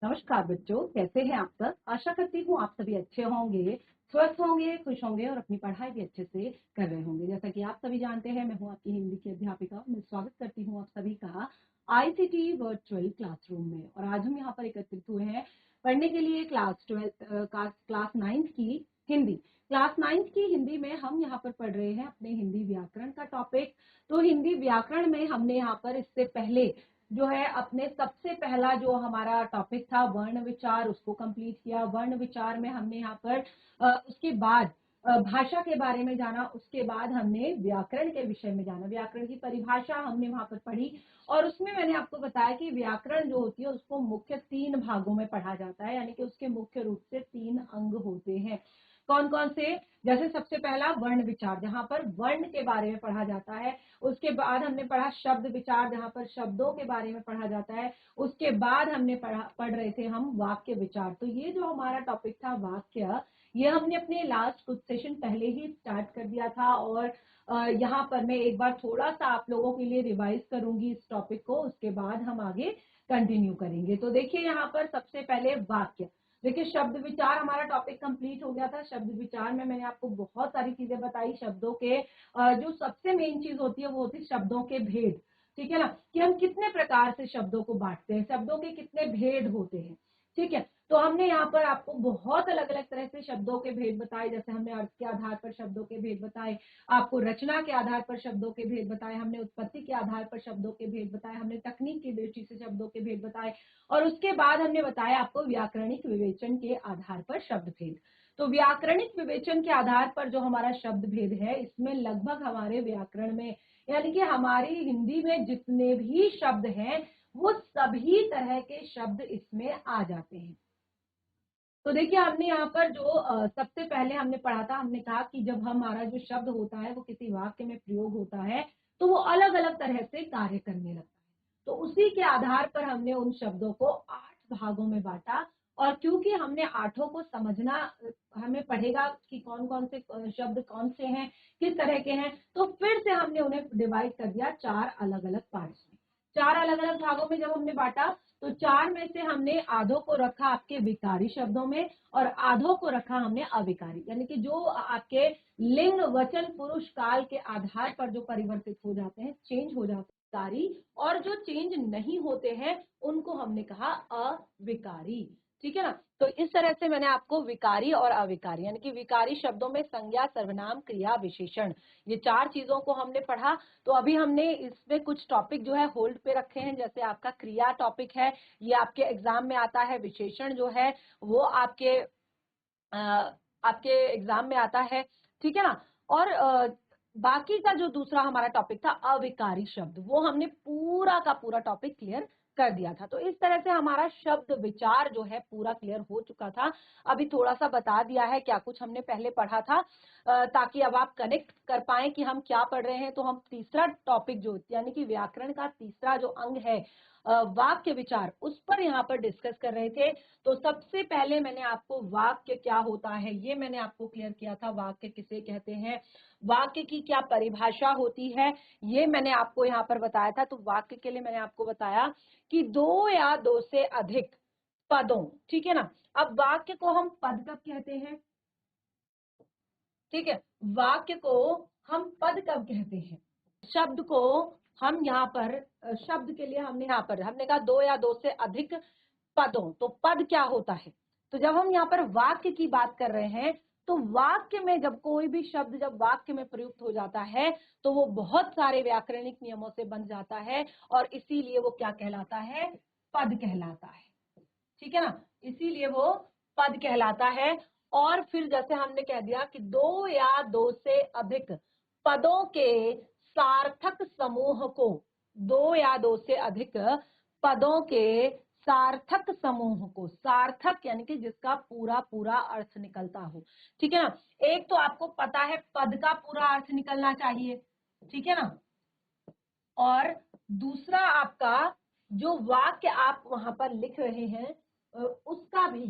नमस्कार बच्चों, कैसे हैं आप सब। आशा करती हूँ आप सभी अच्छे होंगे, स्वस्थ होंगे, खुश होंगे और अपनी पढ़ाई भी अच्छे से कर रहे होंगे। जैसा कि आप सभी जानते हैं, मैं हूँ आपकी हिंदी की अध्यापिका। मैं स्वागत करती हूँ आप सभी का आईसीटी वर्चुअल क्लासरूम में। और आज हम यहाँ पर एकत्रित हुए हैं पढ़ने के लिए क्लास 9th की हिंदी। क्लास 9th की हिंदी में हम यहाँ पर पढ़ रहे हैं अपने हिंदी व्याकरण का टॉपिक। तो हिंदी व्याकरण में हमने यहाँ पर इससे पहले जो है अपने सबसे पहला जो हमारा टॉपिक था वर्ण विचार, उसको कंप्लीट किया। वर्ण विचार में हमने यहाँ पर उसके बाद भाषा के बारे में जाना। उसके बाद हमने व्याकरण के विषय में जाना, व्याकरण की परिभाषा हमने वहां पर पढ़ी। और उसमें मैंने आपको बताया कि व्याकरण जो होती है उसको मुख्य 3 भागों में पढ़ा जाता है, यानी कि उसके मुख्य रूप से 3 अंग होते हैं। कौन कौन से? जैसे सबसे पहला वर्ण विचार, जहां पर वर्ण के बारे में पढ़ा जाता है। उसके बाद हमने पढ़ा शब्द विचार, जहां पर शब्दों के बारे में पढ़ा जाता है। उसके बाद हमने पढ़ रहे थे हम वाक्य विचार। तो ये जो हमारा टॉपिक था वाक्य, ये हमने अपने लास्ट कुछ सेशन पहले ही स्टार्ट कर दिया था। और यहाँ पर मैं एक बार थोड़ा सा आप लोगों के लिए रिवाइज करूंगी इस टॉपिक को, उसके बाद हम आगे कंटिन्यू करेंगे। तो देखिए यहाँ पर सबसे पहले वाक्य। देखिए शब्द विचार हमारा टॉपिक कंप्लीट हो गया था। शब्द विचार में मैंने आपको बहुत सारी चीजें बताई। शब्दों के जो सबसे मेन चीज होती है वो होती है शब्दों के भेद। ठीक है ना, कि हम कितने प्रकार से शब्दों को बांटते हैं, शब्दों के कितने भेद होते हैं। ठीक है, तो हमने यहाँ पर आपको बहुत अलग अलग तरह से शब्दों के भेद बताए। जैसे हमने अर्थ के आधार पर शब्दों के भेद बताए, आपको रचना के आधार पर शब्दों के भेद बताए, हमने उत्पत्ति के आधार पर शब्दों के भेद बताए, हमने तकनीक की दृष्टि से शब्दों के भेद बताए। और उसके बाद हमने बताया आपको व्याकरणिक विवेचन के आधार पर शब्द भेद। तो व्याकरणिक विवेचन के आधार पर जो हमारा शब्द भेद है, इसमें लगभग हमारे व्याकरण में यानी कि हमारी हिंदी में जितने भी शब्द हैं वो सभी तरह के शब्द इसमें आ जाते हैं। तो देखिए हमने यहाँ पर जो सबसे पहले हमने पढ़ा था, हमने कहा कि जब हमारा जो शब्द होता है वो किसी वाक्य में प्रयोग होता है तो वो अलग अलग तरह से कार्य करने लगता है। तो उसी के आधार पर हमने उन शब्दों को 8 भागों में बांटा। और क्योंकि हमने आठों को समझना हमें पड़ेगा कि कौन कौन से शब्द कौन से हैं, किस तरह के हैं, तो फिर से हमने उन्हें डिवाइड कर दिया 4 अलग अलग पार्ट्स में। 4 अलग अलग भागों में जब हमने बांटा तो 4 में से हमने आधों को रखा आपके विकारी शब्दों में और आधों को रखा हमने अविकारी, यानी कि जो आपके लिंग वचन पुरुष काल के आधार पर जो परिवर्तित हो जाते हैं, चेंज हो जाते हैं विकारी, और जो चेंज नहीं होते हैं उनको हमने कहा अविकारी। ठीक है ना, तो इस तरह से मैंने आपको विकारी और अविकारी यानी कि विकारी शब्दों में संज्ञा, सर्वनाम, क्रिया, विशेषण, ये 4 चीजों को हमने पढ़ा। तो अभी हमने इसमें कुछ टॉपिक जो है होल्ड पे रखे हैं। जैसे आपका क्रिया टॉपिक है, ये आपके एग्जाम में आता है। विशेषण जो है वो आपके एग्जाम में आता है। ठीक है ना, और बाकी का जो दूसरा हमारा टॉपिक था अविकारी शब्द, वो हमने पूरा का पूरा टॉपिक क्लियर कर दिया था। तो इस तरह से हमारा शब्द विचार जो है पूरा क्लियर हो चुका था। अभी थोड़ा सा बता दिया है क्या कुछ हमने पहले पढ़ा था, ताकि अब आप कनेक्ट कर पाए कि हम क्या पढ़ रहे हैं। तो हम तीसरा टॉपिक जो यानी कि व्याकरण का तीसरा जो अंग है वाक्य विचार, उस पर यहाँ पर डिस्कस कर रहे थे। तो सबसे पहले मैंने आपको वाक्य क्या होता है ये मैंने आपको क्लियर किया था। वाक्य किसे कहते हैं, वाक्य की क्या परिभाषा होती है, ये मैंने आपको यहाँ पर बताया था। तो वाक्य के लिए मैंने आपको बताया कि 2 या 2 से अधिक पदों, ठीक है ना। अब वाक्य को हम पद कब कहते हैं, ठीक है, वाक्य को हम पद कब कहते हैं। शब्द को हम यहाँ पर शब्द के लिए हमने कहा 2 या 2 से अधिक पदों, तो पद क्या होता है। तो जब हम यहाँ पर वाक्य की बात कर रहे हैं तो वाक्य में जब कोई भी शब्द जब वाक्य में प्रयुक्त हो जाता है तो वो बहुत सारे व्याकरणिक नियमों से बन जाता है और इसीलिए वो क्या कहलाता है, पद कहलाता है। ठीक है ना, इसीलिए वो पद कहलाता है। और फिर जैसे हमने कह दिया कि 2 या 2 से अधिक पदों के सार्थक समूह को, 2 या 2 से अधिक पदों के सार्थक समूह को, सार्थक यानी कि जिसका पूरा पूरा अर्थ निकलता हो। ठीक है ना, एक तो आपको पता है पद का पूरा अर्थ निकलना चाहिए, ठीक है ना, और दूसरा आपका जो वाक्य आप वहां पर लिख रहे हैं उसका भी,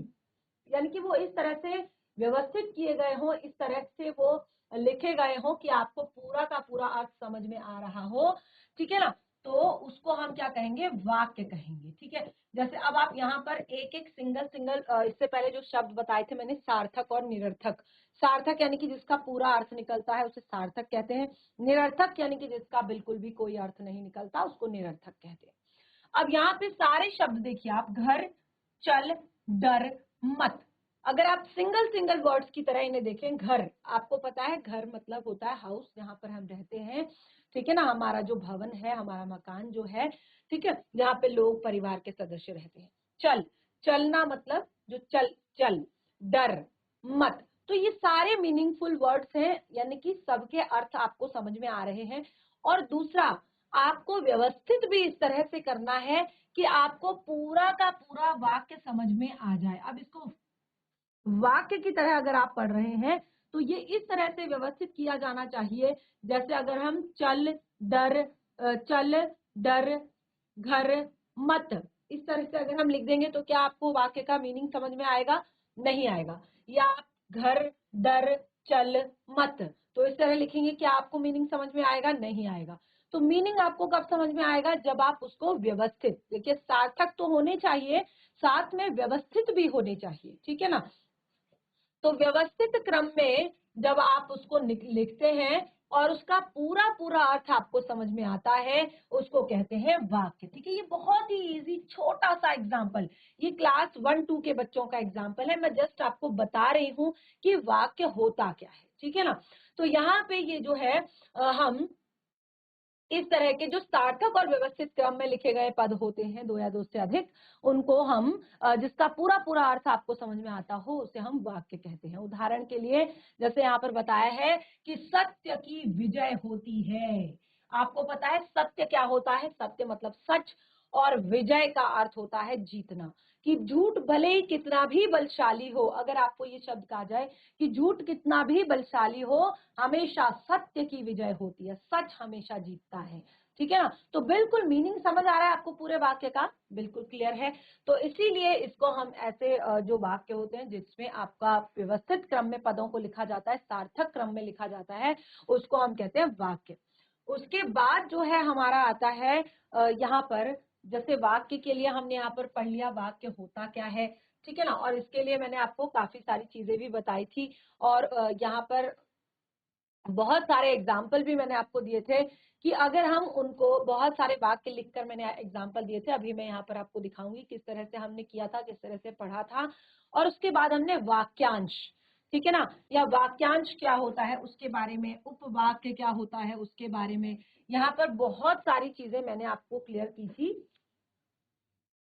यानी कि वो इस तरह से व्यवस्थित किए गए हो, इस तरह से वो लिखे गए हो कि आपको पूरा का पूरा अर्थ समझ में आ रहा हो। ठीक है ना, तो उसको हम क्या कहेंगे, वाक्य कहेंगे। ठीक है, जैसे अब आप यहाँ पर एक एक सिंगल सिंगल इससे पहले जो शब्द बताए थे मैंने, सार्थक और निरर्थक। सार्थक यानी कि जिसका पूरा अर्थ निकलता है उसे सार्थक कहते हैं। निरर्थक यानी कि जिसका बिल्कुल भी कोई अर्थ नहीं निकलता उसको निरर्थक कहते हैं। अब यहाँ पे सारे शब्द देखिए आप, घर, चल, डर, मत। अगर आप सिंगल सिंगल वर्ड्स की तरह इन्हें देखें, घर, आपको पता है घर मतलब होता है हाउस, जहां पर हम रहते हैं। ठीक है ना, हमारा जो भवन है, हमारा मकान जो है, ठीक है, जहाँ पे लोग परिवार के सदस्य रहते हैं। चल, चलना मतलब जो चल चल। डर, मत। तो ये सारे मीनिंगफुल वर्ड्स हैं, यानी कि सबके अर्थ आपको समझ में आ रहे हैं। और दूसरा, आपको व्यवस्थित भी इस तरह से करना है कि आपको पूरा का पूरा वाक्य समझ में आ जाए। अब इसको वाक्य की तरह अगर आप पढ़ रहे हैं तो ये इस तरह से व्यवस्थित किया जाना चाहिए, जैसे अगर हम चल चल डर घर मत, इस तरह से अगर हम लिख देंगे तो क्या आपको वाक्य का मीनिंग समझ में आएगा? नहीं आएगा। या आप घर डर चल मत, तो इस तरह लिखेंगे, क्या आपको मीनिंग समझ में आएगा? नहीं आएगा। तो मीनिंग आपको कब समझ में आएगा? जब आप उसको व्यवस्थित, देखिए सार्थक तो होने चाहिए, साथ में व्यवस्थित भी होने चाहिए। ठीक है ना, तो व्यवस्थित क्रम में जब आप उसको लिखते हैं और उसका पूरा पूरा अर्थ आपको समझ में आता है, उसको कहते हैं वाक्य। ठीक है, ये बहुत ही इजी छोटा सा एग्जाम्पल, ये क्लास 1-2 के बच्चों का एग्जाम्पल है। मैं जस्ट आपको बता रही हूँ कि वाक्य होता क्या है। ठीक है ना, तो यहाँ पे ये जो है हम इस तरह के जो सार्थक और व्यवस्थित क्रम में लिखे गए पद होते हैं, दो या दो से अधिक, उनको हम जिसका पूरा पूरा अर्थ आपको समझ में आता हो उसे हम वाक्य कहते हैं। उदाहरण के लिए जैसे यहाँ पर बताया है कि सत्य की विजय होती है। आपको पता है सत्य क्या होता है? सत्य मतलब सच, और विजय का अर्थ होता है जीतना। कि झूठ भले ही कितना भी बलशाली हो, अगर आपको ये शब्द कहा जाए कि झूठ कितना भी बलशाली हो, हमेशा सत्य की विजय होती है, सच हमेशा जीतता है। ठीक है ना, तो बिल्कुल मीनिंग समझ आ रहा है आपको पूरे वाक्य का? बिल्कुल क्लियर है। तो इसीलिए इसको हम ऐसे जो वाक्य होते हैं जिसमें आपका व्यवस्थित क्रम में पदों को लिखा जाता है, सार्थक क्रम में लिखा जाता है, उसको हम कहते हैं वाक्य। उसके बाद जो है हमारा आता है यहाँ पर, जैसे वाक्य के लिए हमने यहाँ पर पढ़ लिया वाक्य होता क्या है। ठीक है ना, और इसके लिए मैंने आपको काफी सारी चीजें भी बताई थी, और यहाँ पर बहुत सारे एग्जाम्पल भी मैंने आपको दिए थे कि अगर हम उनको, बहुत सारे वाक्य लिखकर मैंने एग्जाम्पल दिए थे, अभी मैं यहाँ पर आपको दिखाऊंगी किस तरह से हमने किया था, किस तरह से पढ़ा था। और उसके बाद हमने वाक्यांश, ठीक है ना, या वाक्यांश क्या होता है उसके बारे में, उपवाक्य क्या होता है उसके बारे में, यहाँ पर बहुत सारी चीजें मैंने आपको क्लियर की थी,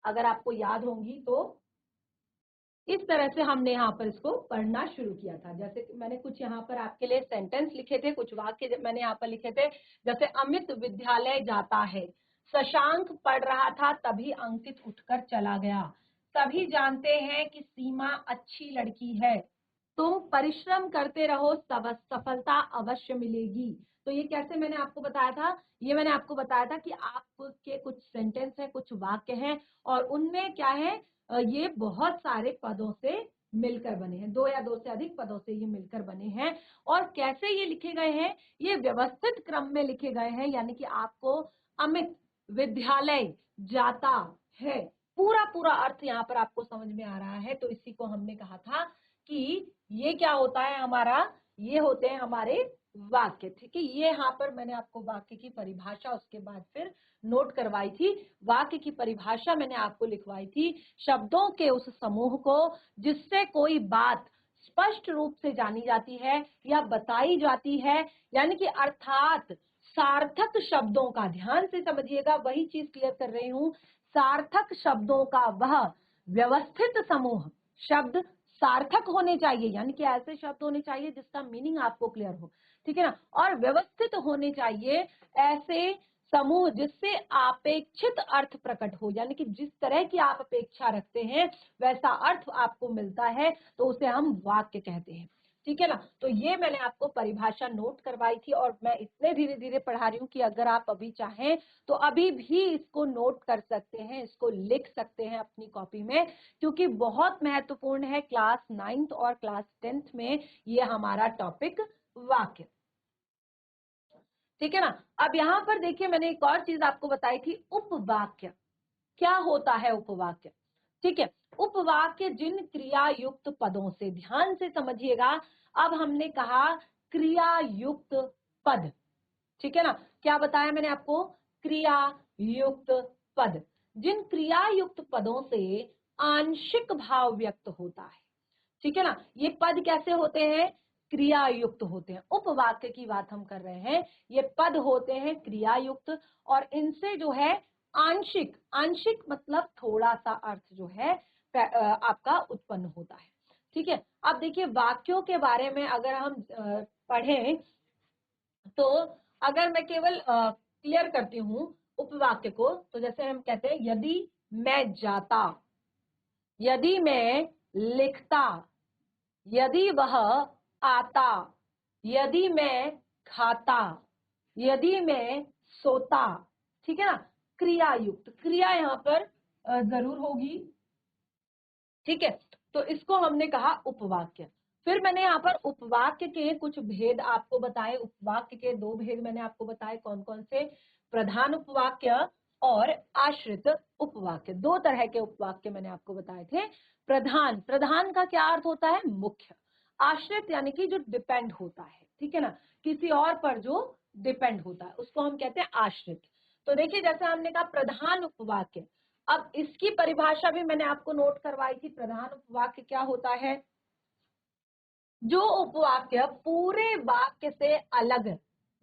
अगर आपको याद होंगी तो। इस तरह से हमने यहाँ पर इसको पढ़ना शुरू किया था। जैसे मैंने कुछ यहाँ पर आपके लिए सेंटेंस लिखे थे, कुछ वाक्य मैंने यहाँ पर लिखे थे, जैसे अमित विद्यालय जाता है, शशांक पढ़ रहा था तभी अंकित उठकर चला गया, सभी जानते हैं कि सीमा अच्छी लड़की है, तुम परिश्रम करते रहो, सफलता अवश्य मिलेगी। तो ये कैसे मैंने आपको बताया था? ये मैंने आपको बताया था कि आपके कुछ सेंटेंस है, कुछ वाक्य हैं, और उनमें क्या है, ये बहुत सारे पदों से मिलकर बने हैं, दो या दो से अधिक पदों से ये मिलकर बने हैं। और कैसे ये लिखे गए हैं? ये व्यवस्थित क्रम में लिखे गए हैं, यानी कि आपको अमित विद्यालय जाता है, पूरा पूरा अर्थ यहाँ पर आपको समझ में आ रहा है। तो इसी को हमने कहा था कि ये क्या होता है हमारा, ये होते हैं हमारे वाक्य। ठीक है, ये यहाँ पर मैंने आपको वाक्य की परिभाषा उसके बाद फिर नोट करवाई थी। वाक्य की परिभाषा मैंने आपको लिखवाई थी, शब्दों के उस समूह को जिससे कोई बात स्पष्ट रूप से जानी जाती है या बताई जाती है, यानी कि अर्थात सार्थक शब्दों का, ध्यान से समझिएगा, वही चीज क्लियर कर रही हूं, सार्थक शब्दों का वह व्यवस्थित समूह, शब्द सार्थक होने चाहिए, यानी कि ऐसे शब्द होने चाहिए जिसका मीनिंग आपको क्लियर हो। ठीक है ना, और व्यवस्थित होने चाहिए ऐसे समूह जिससे अपेक्षित अर्थ प्रकट हो, यानी कि जिस तरह की आप अपेक्षा रखते हैं वैसा अर्थ आपको मिलता है, तो उसे हम वाक्य कहते हैं। ठीक है ना, तो ये मैंने आपको परिभाषा नोट करवाई थी, और मैं इतने धीरे धीरे पढ़ा रही हूँ कि अगर आप अभी चाहें तो अभी भी इसको नोट कर सकते हैं, इसको लिख सकते हैं अपनी कॉपी में, क्योंकि बहुत महत्वपूर्ण है क्लास 9th और क्लास 10th में ये हमारा टॉपिक वाक्य। ठीक है ना। अब यहाँ पर देखिए मैंने एक और चीज आपको बताई थी, उपवाक्य। क्या होता है उपवाक्य? ठीक है, उपवाक्य जिन क्रिया युक्त पदों से, ध्यान से समझिएगा। अब हमने कहा क्रिया युक्त पद, ठीक है ना। क्या बताया मैंने आपको? क्रिया युक्त पद। जिन क्रिया युक्त पदों से आंशिक भाव व्यक्त होता है, ठीक है ना। ये पद कैसे होते हैं? क्रिया युक्त होते हैं। उपवाक्य की बात हम कर रहे हैं। ये पद होते हैं क्रिया युक्त, और इनसे जो है आंशिक, आंशिक मतलब थोड़ा सा अर्थ जो है आपका उत्पन्न होता है। ठीक है, अब देखिए वाक्यों के बारे में अगर हम पढ़ें, तो अगर मैं केवल क्लियर करती हूं उपवाक्य को, तो जैसे हम कहते हैं यदि मैं जाता, यदि मैं लिखता, यदि वह आता, यदि मैं खाता, यदि मैं सोता, ठीक है ना। क्रिया युक्त, क्रिया यहाँ पर जरूर होगी, ठीक है। तो इसको हमने कहा उपवाक्य। फिर मैंने यहाँ पर उपवाक्य के कुछ भेद आपको बताए। उपवाक्य के दो भेद मैंने आपको बताए, कौन कौन से? प्रधान उपवाक्य और आश्रित उपवाक्य। दो तरह के उपवाक्य मैंने आपको बताए थे। प्रधान, प्रधान का क्या अर्थ होता है? मुख्य। आश्रित यानी कि जो डिपेंड होता है, ठीक है ना, किसी और पर जो डिपेंड होता है, उसको हम कहते हैं आश्रित। तो देखिए जैसे हमने कहा प्रधान उपवाक्य, अब इसकी परिभाषा भी मैंने आपको नोट करवाई थी। प्रधान उपवाक्य क्या होता है? जो उपवाक्य पूरे वाक्य से अलग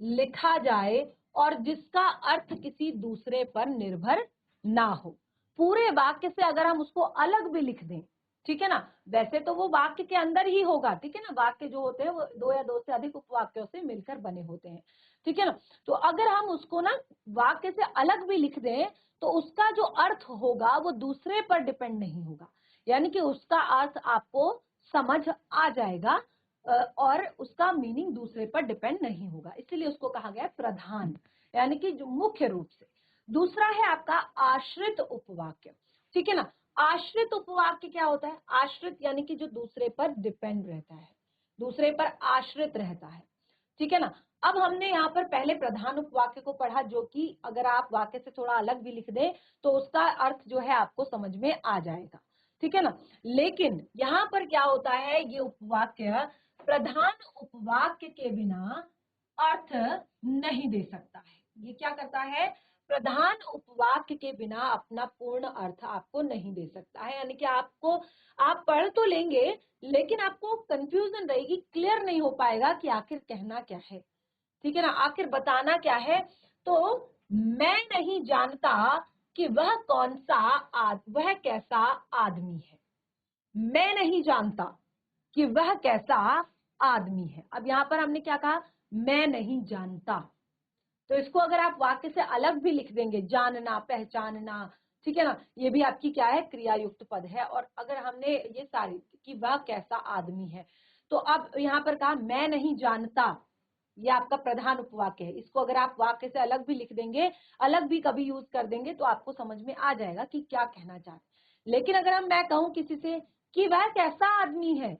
लिखा जाए और जिसका अर्थ किसी दूसरे पर निर्भर ना हो। पूरे वाक्य से अगर हम उसको अलग भी लिख दें, ठीक है ना, वैसे तो वो वाक्य के अंदर ही होगा, ठीक है ना। वाक्य जो होते हैं वो दो या दो से अधिक उपवाक्यों से मिलकर बने होते हैं, ठीक है ना। तो अगर हम उसको ना वाक्य से अलग भी लिख दें, तो उसका जो अर्थ होगा वो दूसरे पर डिपेंड नहीं होगा, यानी कि उसका अर्थ आपको समझ आ जाएगा और उसका मीनिंग दूसरे पर डिपेंड नहीं होगा, इसीलिए उसको कहा गया प्रधान, यानी कि जो मुख्य रूप से। दूसरा है आपका आश्रित उपवाक्य, ठीक है ना। आश्रित उपवाक्य क्या होता है? आश्रित यानी कि जो दूसरे पर डिपेंड रहता है, दूसरे पर आश्रित रहता है, ठीक है ना। अब हमने यहाँ पर पहले प्रधान उपवाक्य को पढ़ा, जो कि अगर आप वाक्य से थोड़ा अलग भी लिख दें तो उसका अर्थ जो है आपको समझ में आ जाएगा, ठीक है ना। लेकिन यहाँ पर क्या होता है, ये उपवाक्य प्रधान उपवाक्य के बिना अर्थ नहीं दे सकता है। ये क्या करता है? प्रधान उपवाक्य के बिना अपना पूर्ण अर्थ आपको नहीं दे सकता है, यानी कि आपको, आप पढ़ तो लेंगे लेकिन आपको कंफ्यूजन रहेगी, क्लियर नहीं हो पाएगा कि आखिर कहना क्या है, ठीक है ना, आखिर बताना क्या है। तो मैं नहीं जानता कि वह कौन सा वह कैसा आदमी है। मैं नहीं जानता कि वह कैसा आदमी है। अब यहाँ पर हमने क्या कहा? मैं नहीं जानता। तो इसको अगर आप वाक्य से अलग भी लिख देंगे, जानना, पहचानना, ठीक है ना, ये भी आपकी क्या है? क्रिया युक्त पद है। और अगर हमने ये सारी कि वह कैसा आदमी है, तो अब यहाँ पर कहा मैं नहीं जानता, ये आपका प्रधान उपवाक्य है। इसको अगर आप वाक्य से अलग भी लिख देंगे, अलग भी कभी यूज कर देंगे, तो आपको समझ में आ जाएगा कि क्या कहना चाहते। लेकिन अगर मैं कहूं किसी से कि वह कैसा आदमी है,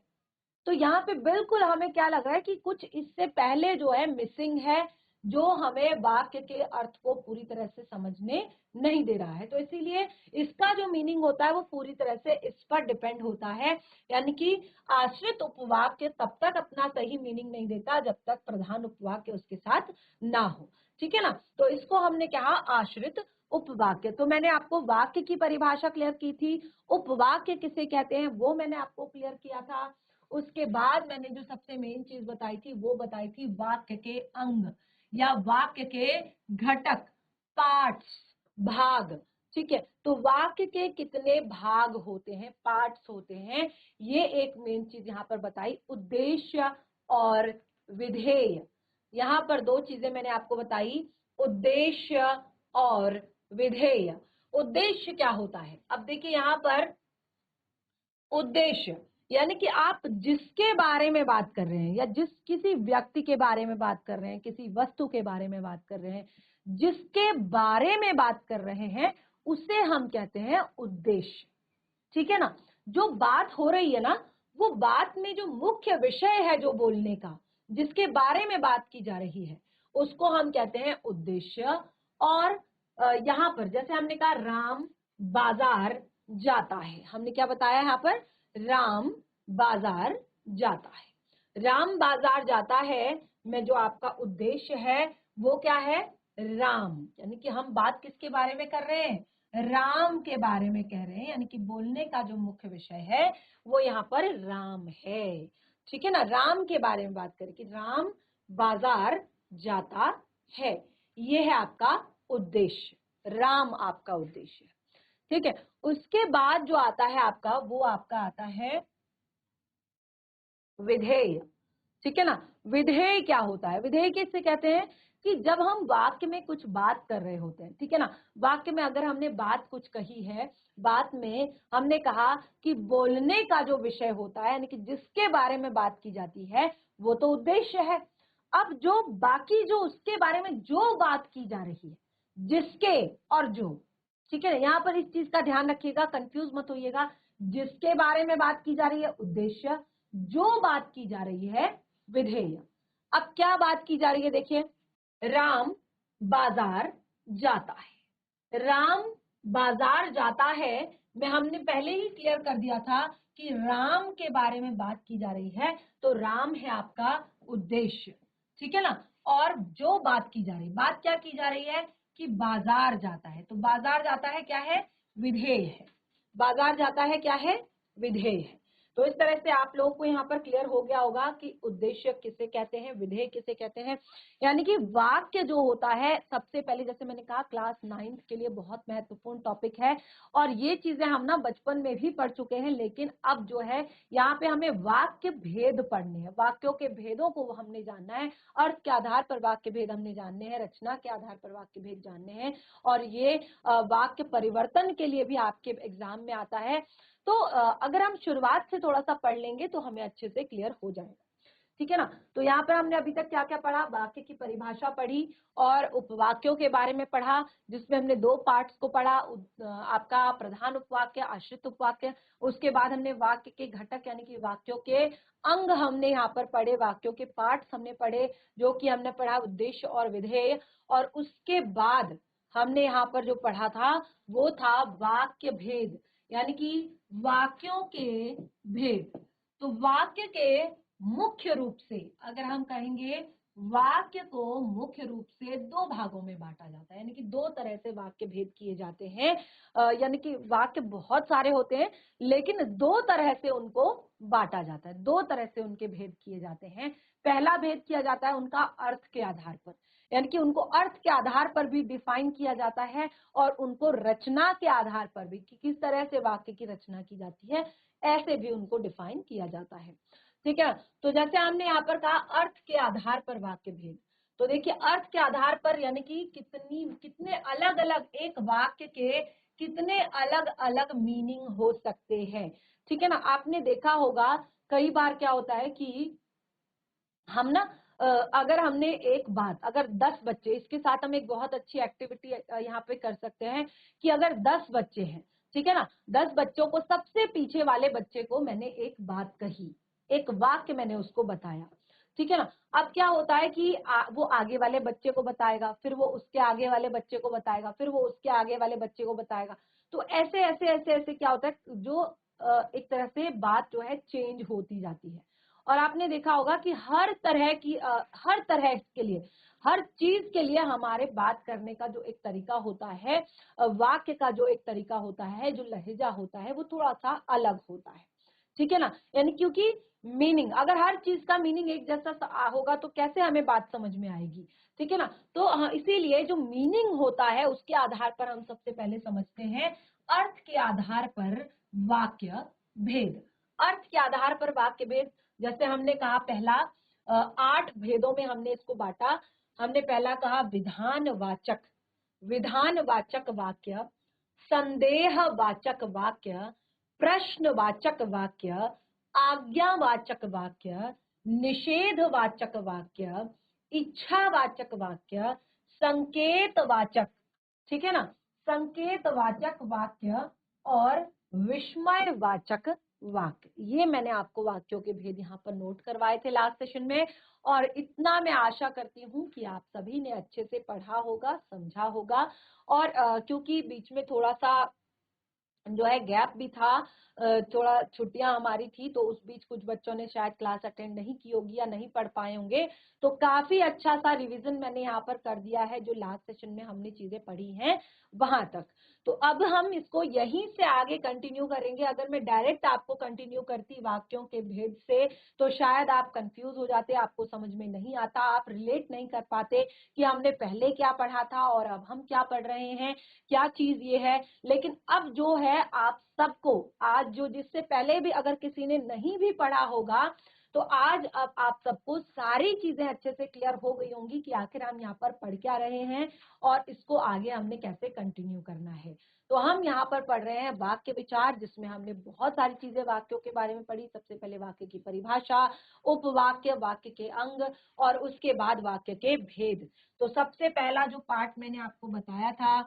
तो यहाँ पे बिल्कुल हमें क्या लग रहा है कि कुछ इससे पहले जो है मिसिंग है, जो हमें वाक्य के अर्थ को पूरी तरह से समझने नहीं दे रहा है। तो इसीलिए इसका जो मीनिंग होता है वो पूरी तरह से इस पर डिपेंड होता है, यानी कि आश्रित उपवाक्य तब तक अपना सही मीनिंग नहीं देता जब तक प्रधान उपवाक्य उसके साथ ना हो, ठीक है ना। तो इसको हमने कहा आश्रित उपवाक्य। तो मैंने आपको वाक्य की परिभाषा क्लियर की थी, उपवाक्य किसे कहते हैं वो मैंने आपको क्लियर किया था। उसके बाद मैंने जो सबसे मेन चीज बताई थी वो बताई थी वाक्य के अंग या वाक्य के घटक, पार्ट्स, भाग, ठीक है। तो वाक्य के कितने भाग होते हैं, पार्ट्स होते हैं, ये एक मेन चीज यहाँ पर बताई। उद्देश्य और विधेय, यहाँ पर दो चीजें मैंने आपको बताई, उद्देश्य और विधेय। उद्देश्य क्या होता है? अब देखिए यहाँ पर उद्देश्य यानी कि आप जिसके बारे में बात कर रहे हैं, या जिस किसी व्यक्ति के बारे में बात कर रहे हैं, किसी वस्तु के बारे में बात कर रहे हैं, जिसके बारे में बात कर रहे हैं, उसे हम कहते हैं उद्देश्य, ठीक है ना। जो बात हो रही है ना, वो बात में जो मुख्य विषय है जो बोलने का, जिसके बारे में बात की जा रही है, उसको हम कहते हैं उद्देश्य। और यहाँ पर जैसे हमने कहा राम बाजार जाता है, हमने क्या बताया यहाँ पर, राम बाजार जाता है। राम बाजार जाता है में जो आपका उद्देश्य है वो क्या है, राम, यानी कि हम बात किसके बारे में कर रहे हैं, राम के बारे में कह रहे हैं, यानी कि बोलने का जो मुख्य विषय है वो यहाँ पर राम है। ठीक है ना, राम के बारे में बात करें कि राम बाजार जाता है, ये है आपका उद्देश्य, राम आपका उद्देश्य। ठीक है, उसके बाद जो आता है आपका वो आपका आता है विधेय। ठीक है ना, विधेय क्या होता है, विधेय किससे कहते हैं कि जब हम वाक्य में कुछ बात कर रहे होते हैं, ठीक है ना, वाक्य में अगर हमने बात कुछ कही है, बात में हमने कहा कि बोलने का जो विषय होता है यानी कि जिसके बारे में बात की जाती है वो तो उद्देश्य है। अब जो बाकी जो उसके बारे में जो बात की जा रही है, जिसके और जो, ठीक है, यहाँ पर इस चीज का ध्यान रखिएगा, कंफ्यूज मत होइएगा। जिसके बारे में बात की जा रही है उद्देश्य, जो बात की जा रही है विधेय। अब क्या बात की जा रही है, देखिए, राम बाजार जाता है। राम बाजार जाता है में हमने पहले ही क्लियर कर दिया था कि राम के बारे में बात की जा रही है, तो राम है आपका उद्देश्य। ठीक है ना, और जो बात की जा रही, बात क्या की जा रही है कि बाजार जाता है, तो बाजार जाता है क्या है, विधेय है। बाजार जाता है क्या है, विधेय है। तो इस तरह से आप लोगों को यहाँ पर क्लियर हो गया होगा कि उद्देश्य किसे कहते हैं, विधेय किसे कहते हैं। यानी कि वाक्य जो होता है, सबसे पहले जैसे मैंने कहा क्लास 9th के लिए बहुत महत्वपूर्ण टॉपिक है, और ये चीजें हम ना बचपन में भी पढ़ चुके हैं, लेकिन अब जो है यहाँ पे हमें वाक्य भेद पढ़ने हैं, वाक्यों के भेदों को हमने जानना है, अर्थ के आधार पर वाक्य भेद हमने जानने हैं, रचना के आधार पर वाक्य भेद जानने हैं, और ये वाक्य परिवर्तन के लिए भी आपके एग्जाम में आता है। तो अगर हम शुरुआत से थोड़ा सा पढ़ लेंगे तो हमें अच्छे से क्लियर हो जाएगा। ठीक है ना, तो यहाँ पर हमने अभी तक क्या क्या पढ़ा, वाक्य की परिभाषा पढ़ी और उपवाक्यों के बारे में पढ़ा, जिसमें हमने दो पार्ट्स को पढ़ा, आपका प्रधान उपवाक्य, आश्रित उपवाक्य। उसके बाद हमने वाक्य के घटक यानी कि वाक्यों के अंग हमने यहाँ पर पढ़े, वाक्यों के पार्ट्स हमने पढ़े, जो कि हमने पढ़ा उद्देश्य और विधेय। और उसके बाद हमने यहाँ पर जो पढ़ा था वो था वाक्य भेद, यानी कि वाक्यों के भेद। तो वाक्य के मुख्य रूप से अगर हम कहेंगे, वाक्य को मुख्य रूप से दो भागों में बांटा जाता है, यानी कि दो तरह से वाक्य भेद किए जाते हैं। यानी कि वाक्य बहुत सारे होते हैं लेकिन दो तरह से उनको बांटा जाता है, दो तरह से उनके भेद किए जाते हैं। पहला भेद किया जाता है उनका अर्थ के आधार पर, यानी कि उनको अर्थ के आधार पर भी डिफाइन किया जाता है, और उनको रचना के आधार पर भी कि किस तरह से वाक्य की रचना की जाती है, ऐसे भी उनको डिफाइन किया जाता है। ठीक है, तो जैसे हमने यहाँ पर कहा अर्थ के आधार पर वाक्य भेद, तो देखिए अर्थ के आधार पर यानी कि कितने अलग अलग एक वाक्य के कितने अलग अलग मीनिंग हो सकते हैं। ठीक है ना, आपने देखा होगा कई बार क्या होता है कि हम ना अगर हमने एक बात, अगर 10 बच्चे, इसके साथ हम एक बहुत अच्छी एक्टिविटी यहाँ पे कर सकते हैं कि अगर 10 बच्चे हैं, ठीक है ना, 10 बच्चों को, सबसे पीछे वाले बच्चे को मैंने एक बात कही, एक वाक्य मैंने उसको बताया, ठीक है ना, अब क्या होता है कि वो आगे वाले बच्चे को बताएगा, फिर वो उसके आगे वाले बच्चे को बताएगा, फिर वो उसके आगे वाले बच्चे को बताएगा। तो ऐसे ऐसे ऐसे ऐसे क्या होता है, जो एक तरह से बात जो है चेंज होती जाती है। और आपने देखा होगा कि हर तरह के लिए, हर चीज के लिए हमारे बात करने का जो एक तरीका होता है, वाक्य का जो एक तरीका होता है, जो लहजा होता है, वो थोड़ा सा अलग होता है। ठीक है ना, यानी क्योंकि मीनिंग, अगर हर चीज का मीनिंग एक जैसा होगा तो कैसे हमें बात समझ में आएगी। ठीक है ना, तो इसीलिए जो मीनिंग होता है उसके आधार पर हम सबसे पहले समझते हैं अर्थ के आधार पर वाक्य भेद। अर्थ के आधार पर वाक्य भेद, जैसे हमने कहा पहला 8 भेदों में हमने इसको बांटा। हमने पहला कहा विधानवाचक, विधानवाचक वाक्य, संदेहवाचक वाक्य, प्रश्नवाचक वाक्य, आज्ञावाचक वाक्य, निषेधवाचक वाक्य, इच्छावाचक वाक्य, संकेतवाचक, ठीक है ना, संकेतवाचक वाक्य और विस्मयवाचक वाक्य। ये मैंने आपको वाक्यों के भेद यहाँ पर नोट करवाए थे लास्ट सेशन में, और इतना मैं आशा करती हूँ कि आप सभी ने अच्छे से पढ़ा होगा, समझा होगा। और क्योंकि बीच में थोड़ा सा जो है गैप भी था, थोड़ा छुट्टियां हमारी थी, तो उस बीच कुछ बच्चों ने शायद क्लास अटेंड नहीं की होगी या नहीं पढ़ पाए होंगे, तो काफी अच्छा सा रिवीजन मैंने यहाँ पर कर दिया है। जो लास्ट सेशन में हमने चीजें पढ़ी हैं वहां तक, तो अब हम इसको यहीं से आगे कंटिन्यू करेंगे। अगर मैं डायरेक्ट आपको कंटिन्यू करती वाक्यों के भेद से, तो शायद आप कंफ्यूज हो जाते, आपको समझ में नहीं आता, आप रिलेट नहीं कर पाते कि हमने पहले क्या पढ़ा था और अब हम क्या पढ़ रहे हैं, क्या चीज ये है। लेकिन अब जो है आप सबको, आज जो जिससे पहले भी अगर किसी ने नहीं भी पढ़ा होगा, तो आज अब आप सबको सारी चीजें अच्छे से क्लियर हो गई होंगी कि आखिर हम यहाँ पर पढ़ क्या रहे हैं और इसको आगे हमने कैसे कंटिन्यू करना है। तो हम यहाँ पर पढ़ रहे हैं वाक्य विचार, जिसमें हमने बहुत सारी चीजें वाक्यों के बारे में पढ़ी। सबसे पहले वाक्य की परिभाषा, उपवाक्य, वाक्य के अंग, और उसके बाद वाक्य के भेद। तो सबसे पहला जो पार्ट मैंने आपको बताया था,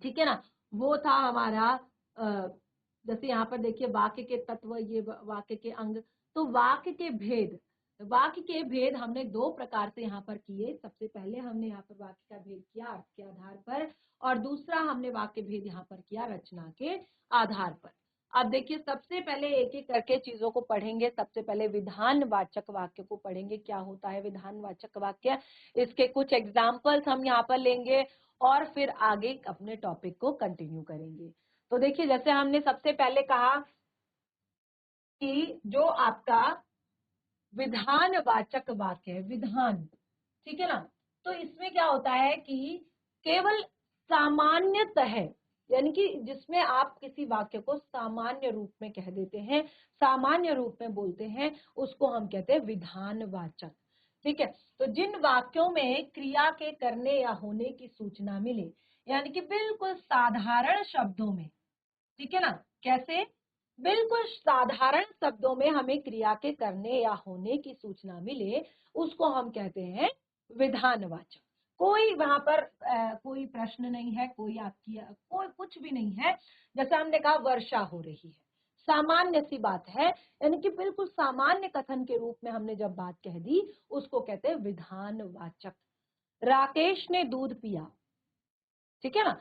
ठीक है ना, वो था हमारा जैसे यहाँ पर देखिए वाक्य के तत्व, ये वाक्य के अंग। तो वाक्य के भेद, वाक्य के भेद हमने दो प्रकार से यहाँ पर किए। सबसे पहले हमने यहाँ पर वाक्य का भेद किया अर्थ के आधार पर, और दूसरा हमने वाक्य भेद यहाँ पर किया रचना के आधार पर। अब देखिए सबसे पहले एक एक करके चीजों को पढ़ेंगे। सबसे पहले विधानवाचक वाक्य को पढ़ेंगे, क्या होता है विधानवाचक वाक्य, इसके कुछ एग्जाम्पल्स हम यहाँ पर लेंगे और फिर आगे अपने टॉपिक को कंटिन्यू करेंगे। तो देखिए जैसे हमने सबसे पहले कहा कि जो आपका विधानवाचक वाक्य है, विधान, ठीक है ना, तो इसमें क्या होता है कि केवल सामान्यतः, यानी कि जिसमें आप किसी वाक्य को सामान्य रूप में कह देते हैं, सामान्य रूप में बोलते हैं, उसको हम कहते हैं विधानवाचक। ठीक है, तो जिन वाक्यों में क्रिया के करने या होने की सूचना मिले, यानी कि बिल्कुल साधारण शब्दों में, ठीक है ना, कैसे, बिल्कुल साधारण शब्दों में हमें क्रिया के करने या होने की सूचना मिले, उसको हम कहते हैं विधानवाचक। कोई वहां पर कोई प्रश्न नहीं है, कोई आपकी कोई कुछ भी नहीं है। जैसे हमने कहा वर्षा हो रही है, सामान्य सी बात है, यानी कि बिल्कुल सामान्य कथन के रूप में हमने जब बात कह दी, उसको कहते हैं विधानवाचक। राकेश ने दूध पिया, ठीक है ना,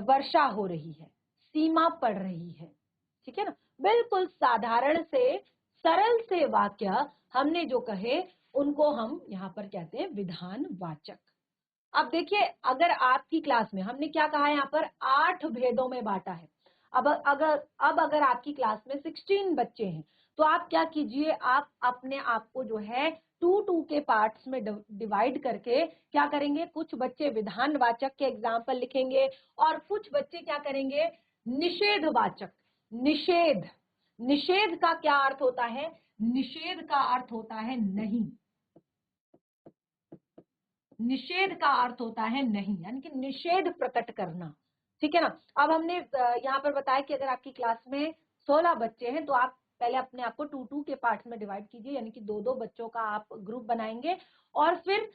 वर्षा हो रही है, सीमा पड़ रही है, ठीक है ना, बिल्कुल साधारण से सरल से वाक्य हमने जो कहे, उनको हम यहाँ पर कहते हैं विधानवाचक। अब देखिए अगर आपकी क्लास में हमने क्या कहा है, यहाँ पर 8 भेदों में बांटा है। अब अगर आपकी क्लास में 16 बच्चे हैं, तो आप क्या कीजिए, आप अपने आप को जो है 2 के पार्ट्स में डिवाइड करके क्या करेंगे, कुछ बच्चे विधानवाचक के एग्जाम्पल लिखेंगे और कुछ बच्चे क्या करेंगे, निषेधवाचक। निषेध, निषेध का क्या अर्थ होता है, निषेध का अर्थ होता है नहीं, निषेध का अर्थ होता है नहीं, यानी कि निषेध प्रकट करना, ठीक है ना। अब हमने यहाँ पर बताया कि अगर आपकी क्लास में 16 बच्चे हैं, तो आप पहले अपने आप को 2 के पार्ट्स में डिवाइड कीजिए, यानी कि 2 बच्चों का आप ग्रुप बनाएंगे, और फिर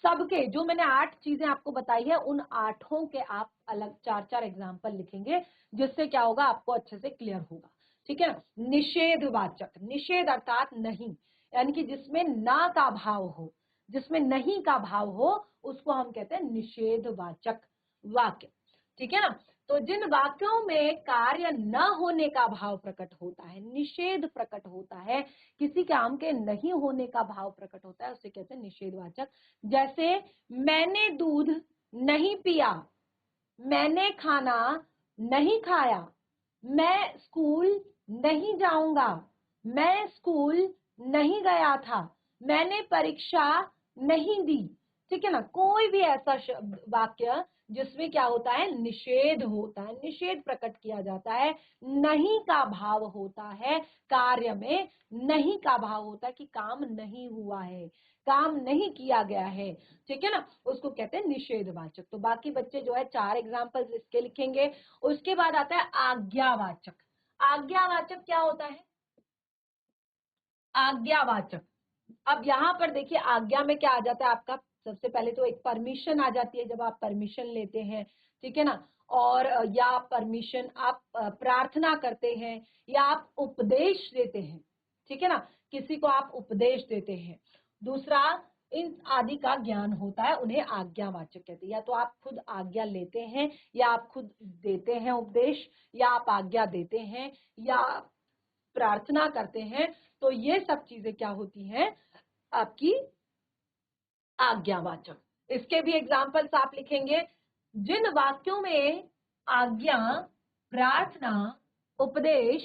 सबके जो मैंने 8 चीजें आपको बताई है, उन 8 के आप अलग 4 एग्जाम्पल लिखेंगे, जिससे क्या होगा, आपको अच्छे से क्लियर होगा, ठीक है ना। निषेधवाचक, निषेध अर्थात नहीं, यानी कि जिसमें ना का भाव हो, जिसमें नहीं का भाव हो, उसको हम कहते हैं निषेधवाचक वाक्य, ठीक है ना। तो जिन वाक्यों में कार्य न होने का भाव प्रकट होता है, निषेध प्रकट होता है, किसी काम के नहीं होने का भाव प्रकट होता है, उसे कहते हैं निषेधवाचक। जैसे मैंने दूध नहीं पिया, मैंने खाना नहीं खाया, मैं स्कूल नहीं जाऊंगा, मैं स्कूल नहीं गया था, मैंने परीक्षा नहीं दी, ठीक है ना। कोई भी ऐसा वाक्य जिसमें क्या होता है, निषेध होता है, निषेध प्रकट किया जाता है, नहीं का भाव होता है, कार्य में नहीं का भाव होता है कि काम नहीं हुआ है, काम नहीं किया गया है, ठीक है ना, उसको कहते हैं निषेधवाचक। तो बाकी बच्चे जो है 4 एग्जाम्पल्स इसके लिखेंगे। उसके बाद आता है आज्ञावाचक। आज्ञावाचक क्या होता है, आज्ञावाचक। अब यहाँ पर देखिए आज्ञा में क्या आ जाता है आपका, सबसे पहले तो एक परमिशन आ जाती है, जब आप परमिशन लेते हैं, ठीक है ना, और या परमिशन, आप प्रार्थना करते हैं या आप उपदेश देते हैं, ठीक है ना, किसी को आप उपदेश देते हैं। दूसरा, इन आदि का ज्ञान होता है, उन्हें आज्ञावाचक कहते हैं। या तो आप खुद आज्ञा लेते हैं या आप खुद देते हैं उपदेश, या आप आज्ञा देते हैं या प्रार्थना करते हैं, तो ये सब चीजें क्या होती हैं, आपकी आज्ञावाचक। इसके भी एग्जाम्पल्स आप लिखेंगे। जिन वाक्यों में आज्ञा, प्रार्थना, उपदेश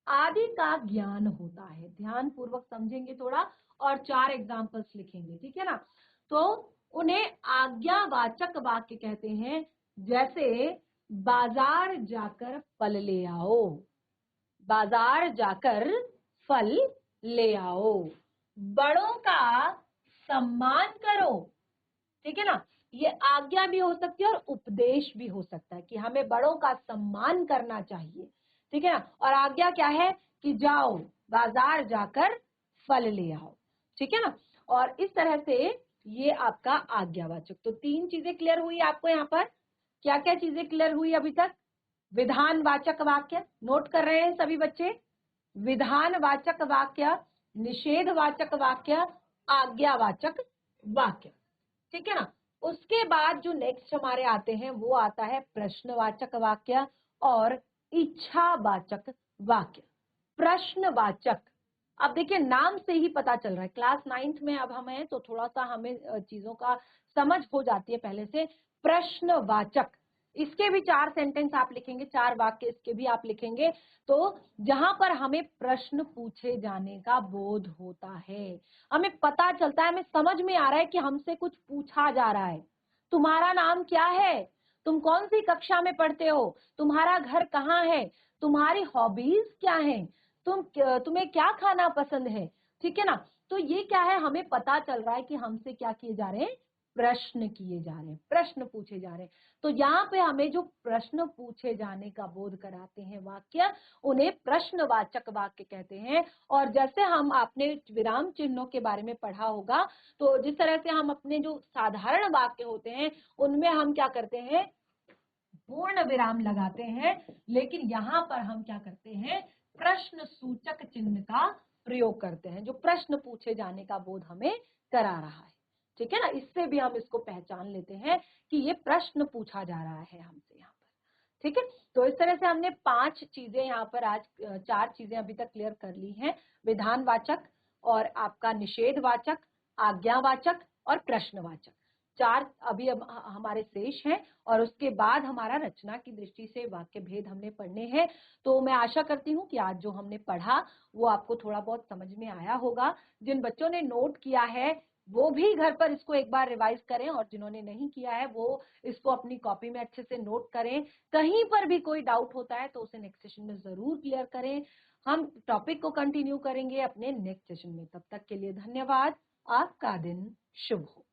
आदि का ज्ञान होता है, ध्यान पूर्वक समझेंगे थोड़ा, और 4 एग्जाम्पल्स लिखेंगे, ठीक है ना। तो उन्हें आज्ञावाचक वाक्य कहते हैं। जैसे बाजार जाकर फल ले आओ, बाजार जाकर फल ले आओ। बड़ों का सम्मान करो, ठीक है ना। ये आज्ञा भी हो सकती है और उपदेश भी हो सकता है कि हमें बड़ों का सम्मान करना चाहिए, ठीक है ना। और आज्ञा क्या है कि जाओ बाजार जाकर फल ले आओ, ठीक है ना। और इस तरह से ये आपका आज्ञावाचक। तो 3 चीजें क्लियर हुई आपको यहाँ पर। क्या क्या चीजें क्लियर हुई अभी तक? विधानवाचक वाक्य, नोट कर रहे हैं सभी बच्चे? विधानवाचक वाक्य, निषेधवाचक वाक्य, आज्ञावाचक वाक्य, ठीक है ना। उसके बाद जो नेक्स्ट हमारे आते हैं वो आता है प्रश्नवाचक वाक्य और इच्छावाचक वाक्य। प्रश्नवाचक, अब देखिए नाम से ही पता चल रहा है, क्लास 9th में अब हम हैं तो थोड़ा सा हमें चीजों का समझ हो जाती है पहले से। प्रश्नवाचक, इसके भी 4 सेंटेंस आप लिखेंगे, 4 वाक्य इसके भी आप लिखेंगे। तो जहां पर हमें प्रश्न पूछे जाने का बोध होता है, हमें पता चलता है, हमें समझ में आ रहा है कि हमसे कुछ पूछा जा रहा है। तुम्हारा नाम क्या है? तुम कौन सी कक्षा में पढ़ते हो? तुम्हारा घर कहाँ है? तुम्हारी हॉबीज क्या हैं? तुम्हें क्या खाना पसंद है? ठीक है ना। तो ये क्या है, हमें पता चल रहा है कि हमसे क्या किए जा रहे हैं, प्रश्न किए जा रहे हैं, प्रश्न पूछे जा रहे हैं। तो यहाँ पे हमें जो प्रश्न पूछे जाने का बोध कराते हैं वाक्य, उन्हें प्रश्नवाचक वाक्य कहते हैं। और जैसे हम आपने विराम चिन्हों के बारे में पढ़ा होगा, तो जिस तरह से हम अपने जो साधारण वाक्य होते हैं उनमें हम क्या करते हैं, पूर्ण विराम लगाते हैं, लेकिन यहाँ पर हम क्या करते हैं, प्रश्न सूचक चिन्ह का प्रयोग करते हैं, जो प्रश्न पूछे जाने का बोध हमें करा रहा है, ठीक है ना। इससे भी हम इसको पहचान लेते हैं कि ये प्रश्न पूछा जा रहा है हमसे यहाँ पर, ठीक है। तो इस तरह से हमने 5 चीजें यहाँ पर आज 4 चीजें अभी तक क्लियर कर ली हैं। विधानवाचक और आपका निषेधवाचक, आज्ञावाचक और प्रश्नवाचक, 4 अभी अब हमारे शेष हैं। और उसके बाद हमारा रचना की दृष्टि से वाक्य भेद हमने पढ़ने हैं। तो मैं आशा करती हूँ कि आज जो हमने पढ़ा वो आपको थोड़ा बहुत समझ में आया होगा। जिन बच्चों ने नोट किया है वो भी घर पर इसको एक बार रिवाइज करें, और जिन्होंने नहीं किया है वो इसको अपनी कॉपी में अच्छे से नोट करें। कहीं पर भी कोई डाउट होता है तो उसे नेक्स्ट सेशन में जरूर क्लियर करें। हम टॉपिक को कंटिन्यू करेंगे अपने नेक्स्ट सेशन में। तब तक के लिए धन्यवाद। आपका दिन शुभ हो।